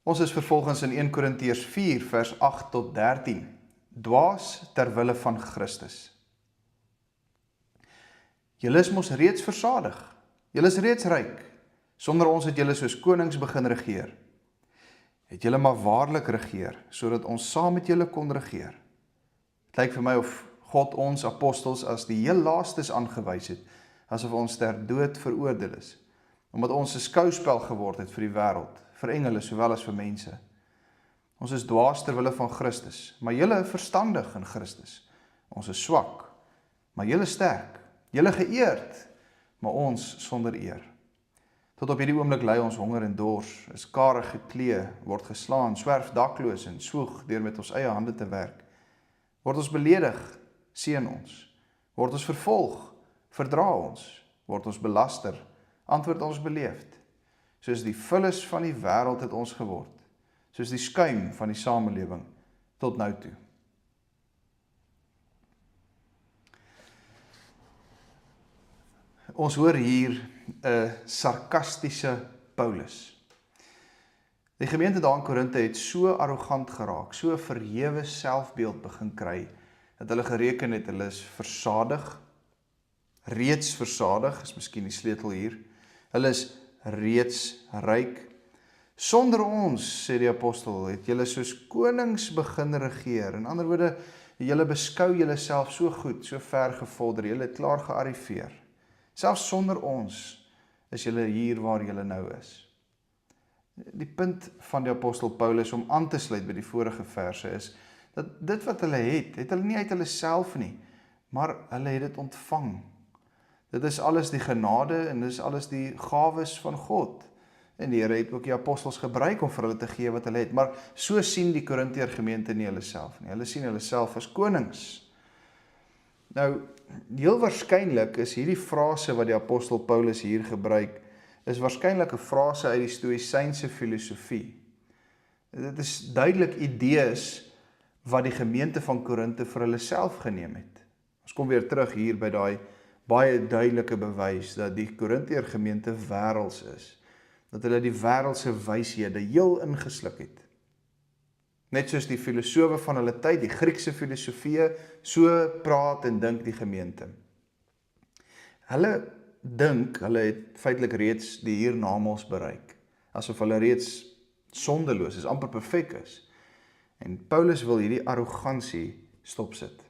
Ons is vervolgens in 1 Korintiërs 4 vers 8 tot 13. Dwaas ter wille van Christus. Julle is mos reeds versadig. Julle is reeds ryk. Sonder ons het julle soos konings begin regeer. Het julle maar waarlik regeer, sodat ons saam met julle kon regeer. Het lyk vir my of God ons apostels as die heel laastes aangewys het, asof ons ter dood veroordeel is, omdat ons 'n skouspel geword het vir die wêreld, vir engele sowel as vir mense. Ons is dwaas ter wille van Christus, maar julle verstandig in Christus. Ons is swak, maar julle sterk. Julle geëerd, maar ons sonder eer. Tot op hierdie oomblik ly ons honger en dors, is karig geklee, word geslaan, swerf dakloos en swoeg deur met ons eie hande te werk. Word ons beledig, seën ons. Word ons vervolg, verdra ons. Word ons belaster, antwoord ons beleefd. Soos die vullis van die wêreld het ons geword, soos die skuim van die samelewing tot nou toe. Ons hoor hier 'n sarkastiese Paulus. Die gemeente daar in Korinthe het so arrogant geraak, so verhewe selfbeeld begin kry, dat hulle gereken het, hulle is versadig, reeds versadig, is miskien die sleutel hier, hulle is reeds ryk. Sonder ons, sê die apostel, het julle soos konings begin regeer. In ander woorde, julle beskou julle self so goed, so ver gevorder, julle het klaar gearriveer. Selfs sonder ons is julle hier waar julle nou is. Die punt van die apostel Paulus om aan te sluit by die vorige verse is, dat dit wat hulle het hulle nie uit hulle self nie, maar hulle het dit ontvang. Dit is alles die genade en dit is alles die gawes van God. En die Here het ook die apostels gebruik om vir hulle te gee wat hulle het, maar so sien die Korintiër gemeente nie hulle self nie. Hulle sien hulle self as konings. Nou, heel waarskynlik is hierdie frase wat die apostel Paulus hier gebruik, is waarskynlik 'n frase uit die stoïsynse filosofie. Dit is duidelik idees wat die gemeente van Korinthe vir hulle self geneem het. Ons kom weer terug hier by daai baie duidelike bewys dat die Korintiër gemeente wêrelds is. Dat hulle die wêreldse wyshede heel ingesluk het. Net soos die filosowe van hulle tyd, die Griekse filosofie, so praat en dink die gemeente. Hulle dink, hulle het feitelik reeds die hiernamaals bereik, asof hulle reeds sondeloos is, amper perfek is. En Paulus wil hierdie arrogansie stopsit.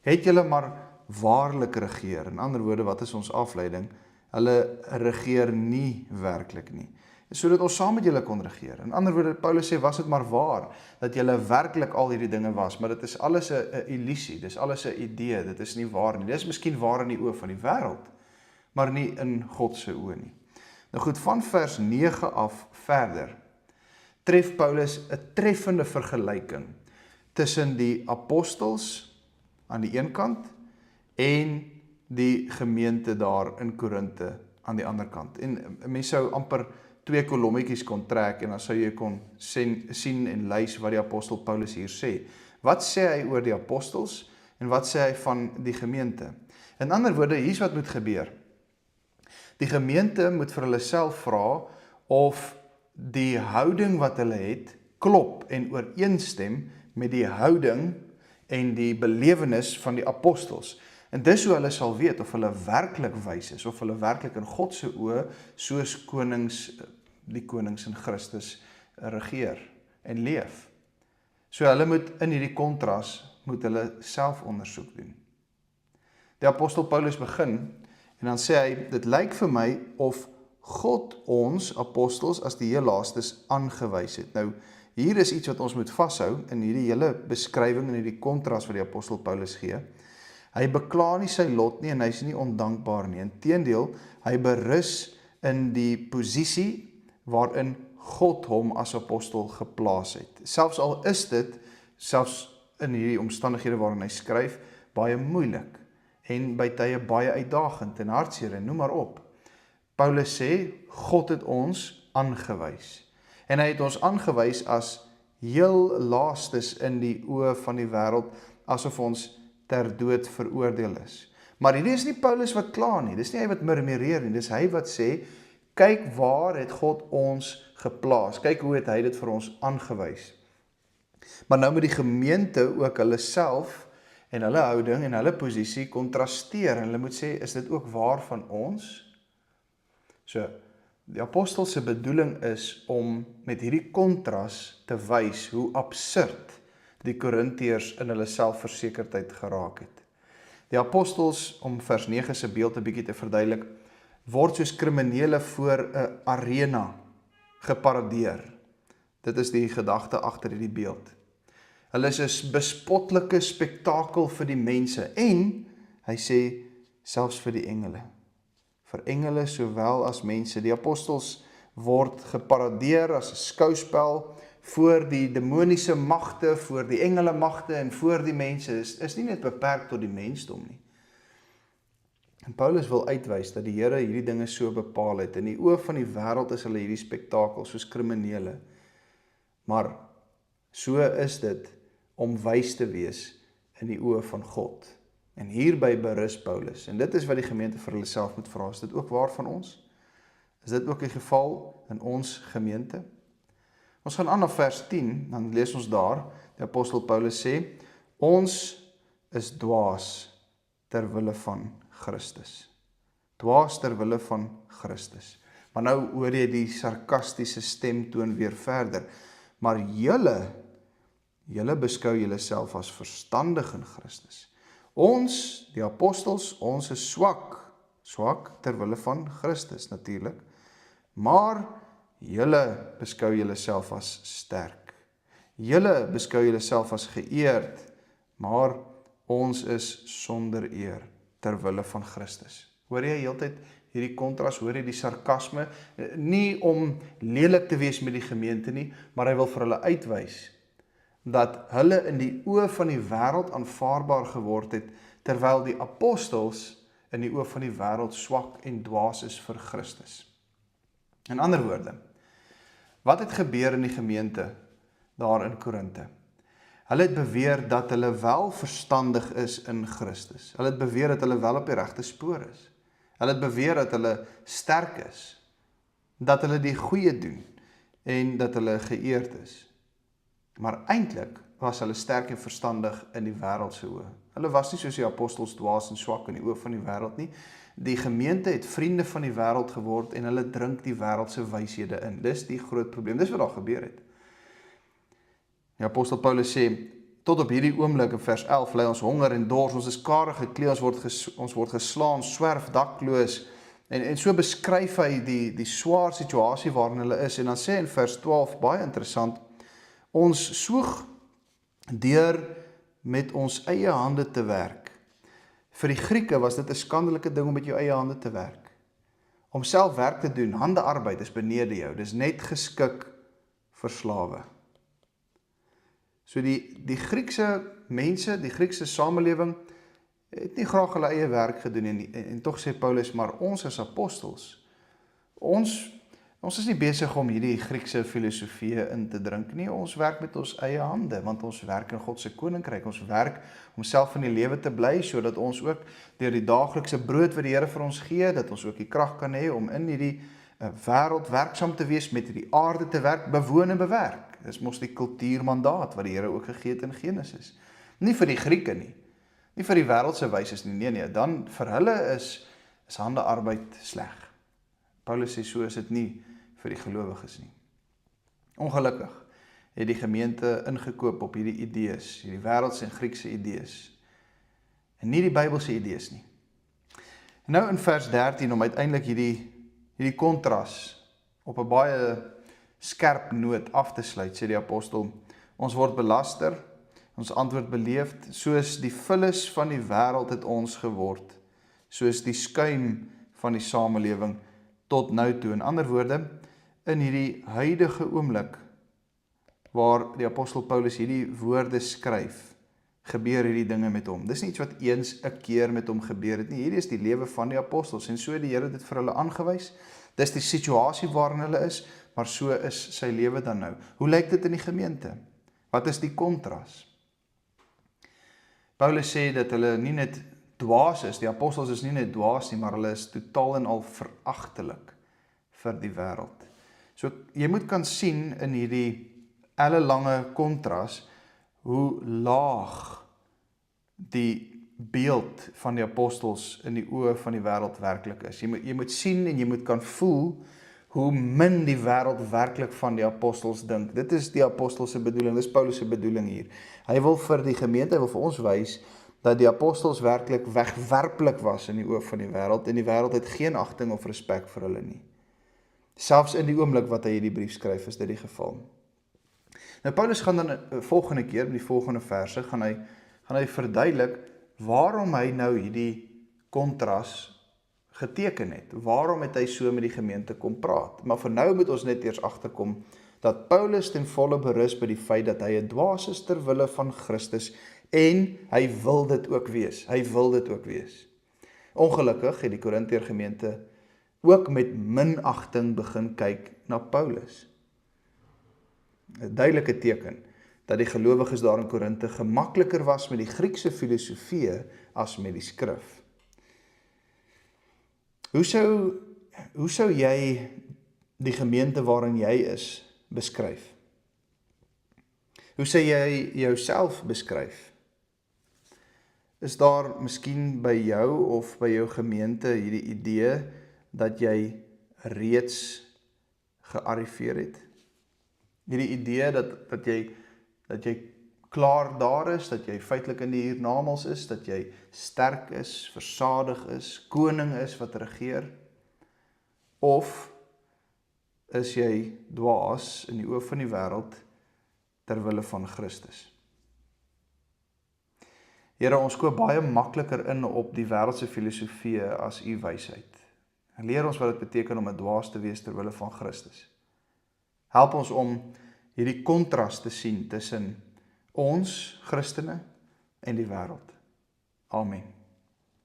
Het julle maar waarlik regeer, in ander woorde, wat is ons afleiding? Hulle regeer nie werklik nie, sodat ons saam met julle kon regeer. In ander woorde, Paulus sê, was dit maar waar, dat julle werklik al hierdie dinge was, maar dit is alles 'n illusie, dit is alles 'n idee, dit is nie waar nie. Dit is miskien waar in die oë van die wêreld, maar nie in God se oë nie. Nou goed, van vers 9 af verder, tref Paulus 'n treffende vergelyking tussen die apostels aan die een kant en die gemeente daar in Korinthe aan die ander kant. En mense sou amper 2 kolommetjies kon trek en dan sou jy kon sien en lees wat die apostel Paulus hier sê. Wat sê hy oor die apostels en wat sê hy van die gemeente? In ander woorde, hier's wat moet gebeur. Die gemeente moet vir hulle self vra of die houding wat hulle het klop en ooreenstem met die houding en die belewenis van die apostels. En dis hoe hulle sal weet of hulle werklik wys is, of hulle werklik in God se oë soos konings, die konings in Christus regeer en leef. So hulle moet in hierdie kontras, moet hulle self ondersoek doen. Die apostel Paulus begin, en dan sê hy, dit lyk vir my of God ons apostels as die heel laastes aangewys het. Nou, hier is iets wat ons moet vashou, in hierdie hele beskrywing, en hierdie kontras wat die apostel Paulus gee. Hy bekla nie sy lot nie en hy is nie ondankbaar nie. Inteendeel, hy berus in die posisie waarin God hom as apostel geplaas het. Selfs al is dit, selfs in hierdie omstandighede waarin hy skryf, baie moeilik en by tye baie uitdagend en hartseer en noem maar op. Paulus sê, God het ons aangewys. En hy het ons aangewys as heel laastes in die oë van die wêreld, asof ons ter dood veroordeel is. Maar hierdie is nie Paulus wat kla nie, dis nie hy wat murmureer nie, dis hy wat sê, Kyk waar het God ons geplaas. Kyk hoe het hy dit vir ons aangewys. Maar nou moet die gemeente ook hulle self en hulle houding en hulle posisie kontrasteer. En hulle moet sê, is dit ook waar van ons? So, die apostel se bedoeling is om met hierdie kontras te wys hoe absurd die Korintiërs in hulle selfversekerdheid geraak het. Die apostels, om vers 9 se beeld 'n bietjie te verduidelik, word soos kriminele voor 'n arena geparadeer. Dit is die gedagte agter hierdie beeld. Hulle is 'n bespotlike spektakel vir die mense en, hy sê, selfs vir die engele. Vir engele sowel as mense. Die apostels word geparadeer as 'n skouspel voor die demoniese magte, voor die engele magte en voor die mense. Is nie net beperk tot die mensdom nie. En Paulus wil uitwys dat die Here hierdie dinge so bepaal het. In die oë van die wêreld is hulle hierdie spektakel soos kriminele. Maar so is dit om wys te wees in die oë van God. En hierby berus Paulus. En dit is wat die gemeente vir hulle self moet vra. Is dit ook waar van ons? Is dit ook die geval in ons gemeente? Ons gaan aan na vers 10, dan lees ons daar, die apostel Paulus sê, ons is dwaas ter wille van Christus. Dwaas ter wille van Christus. Maar nou hoor jy die sarkastiese stemtoon weer verder. Maar julle beskou julleself as verstandig in Christus. Ons, die apostels, ons is swak ter wille van Christus natuurlik. Maar julle beskou julleself as sterk. Julle beskou julleself as geëerd, maar ons is sonder eer ter wille van Christus. Hoor jy heeltyd hierdie kontras, hoor jy die sarkasme, nie om lelik te wees met die gemeente nie, maar hy wil vir hulle uitwys dat hulle in die oë van die wêreld aanvaarbaar geword het, terwyl die apostels in die oë van die wêreld swak en dwaas is vir Christus. In ander woorde, wat het gebeur in die gemeente daar in Korinte? Hulle het beweer dat hulle wel verstandig is in Christus. Hulle het beweer dat hulle wel op die regte spoor is. Hulle het beweer dat hulle sterk is, dat hulle die goeie doen en dat hulle geëerd is. Maar eintlik was hulle sterk en verstandig in die wêreld se oë. Hulle was nie soos die apostels dwaas en swak in die oë van die wêreld nie. Die gemeente het vriende van die wêreld geword en hulle drink die wêreld se wyshede in. Dis die groot probleem. Dis wat daar gebeur het. Die apostel Paulus sê, tot op hierdie oomblik in vers 11, ly ons honger en dors, ons is kare geklee, ons word geslaan, swerf dakloos, en so beskryf hy die swaar situasie waarin hulle is, en dan sê in vers 12, baie interessant, ons soeg deur met ons eie hande te werk. Vir die Grieke was dit 'n skandelike ding om met jou eie hande te werk. Om self werk te doen, handearbeid is benede jou, dis net geskik vir slawe. So die Griekse mense, die Griekse samelewing, het nie graag hulle eie werk gedoen en tog sê Paulus, maar ons as apostels, ons is nie besig om hierdie Griekse filosofie in te drink nie, ons werk met ons eie hande, want ons werk in God se koninkryk, ons werk om self in die lewe te bly, sodat ons ook deur die daaglikse brood wat die Here vir ons gee, dat ons ook die krag kan hê om in hierdie wêreld werksaam te wees, met hierdie aarde te werk, bewoon en bewerk. Dis mos die kultuurmandaat wat die Here ook gegee het in Genesis. Nie vir die Grieke nie, nie vir die wêreldse wyses nie, nee, dan vir hulle is handearbeid sleg. Paulus sê so is dit nie vir die gelowiges nie. Ongelukkig het die gemeente ingekoop op hierdie idees, hierdie wêreldse en Griekse idees, en nie die Bybelse idees nie. En nou in vers 13, om uiteindelik hierdie kontras op 'n baie skerp noot af te sluit, sê die apostel, ons word belaster, ons antwoord beleefd, soos die vullis van die wêreld het ons geword, soos die skuim van die samelewing tot nou toe. In ander woorde, in hierdie huidige oomblik, waar die apostel Paulus hierdie woorde skryf, gebeur hierdie dinge met hom. Dis nie iets wat eens 'n keer met hom gebeur het nie. Hierdie is die lewe van die apostels, en so het die Here dit vir hulle aangewys. Dis die situasie waarin hulle is, maar so is sy lewe dan nou. Hoe lyk dit in die gemeente? Wat is die kontras? Paulus sê dat hulle nie net dwaas is, die apostels is nie net dwaas nie, maar hulle is totaal en al veragtelik vir die wêreld. So jy moet kan sien in hierdie ellelange kontras hoe laag die beeld van die apostels in die oë van die wêreld werklik is. Jy moet sien en jy moet kan voel hoe min die wêreld werklik van die apostels dink. Dit is die apostels se bedoeling, dis Paulus se bedoeling hier. Hy wil vir die gemeente, hy wil vir ons wys dat die apostels werklik wegwerplik was in die oë van die wêreld en die wêreld het geen agting of respek vir hulle nie. Selfs in die oomblik wat hy hierdie brief skryf, is dit die geval. Nou Paulus gaan dan volgende keer, in die volgende verse, gaan hy verduidelik waarom hy nou hierdie kontras geteken het. Waarom het hy so met die gemeente kom praat? Maar vir nou moet ons net eers agterkom dat Paulus ten volle berus by die feit dat hy 'n dwaas is ter wille van Christus en hy wil dit ook wees. Hy wil dit ook wees. Ongelukkig het die Korintiër gemeente ook met minagting begin kyk na Paulus. 'n duidelike teken dat die gelowiges daar in Korinthe gemakliker was met die Griekse filosofie as met die skrif. Hoe sou jy die gemeente waarin jy is beskryf? Hoe sou jy jouself beskryf? Is daar miskien by jou of by jou gemeente hierdie idee dat jy reeds gearriveer het? Hierdie idee dat jy klaar daar is, dat jy feitelik in die hiernamaals is, dat jy sterk is, versadig is, koning is wat regeer? Of is jy dwaas in die oë van die wêreld ter wille van Christus? Here, ons koop baie makliker in op die wêreldse filosofie as u wysheid. Leer ons wat dit beteken om 'n dwaas te wees ter wille van Christus. Help ons om hierdie kontras te sien tussen ons Christene en die wêreld. Amen.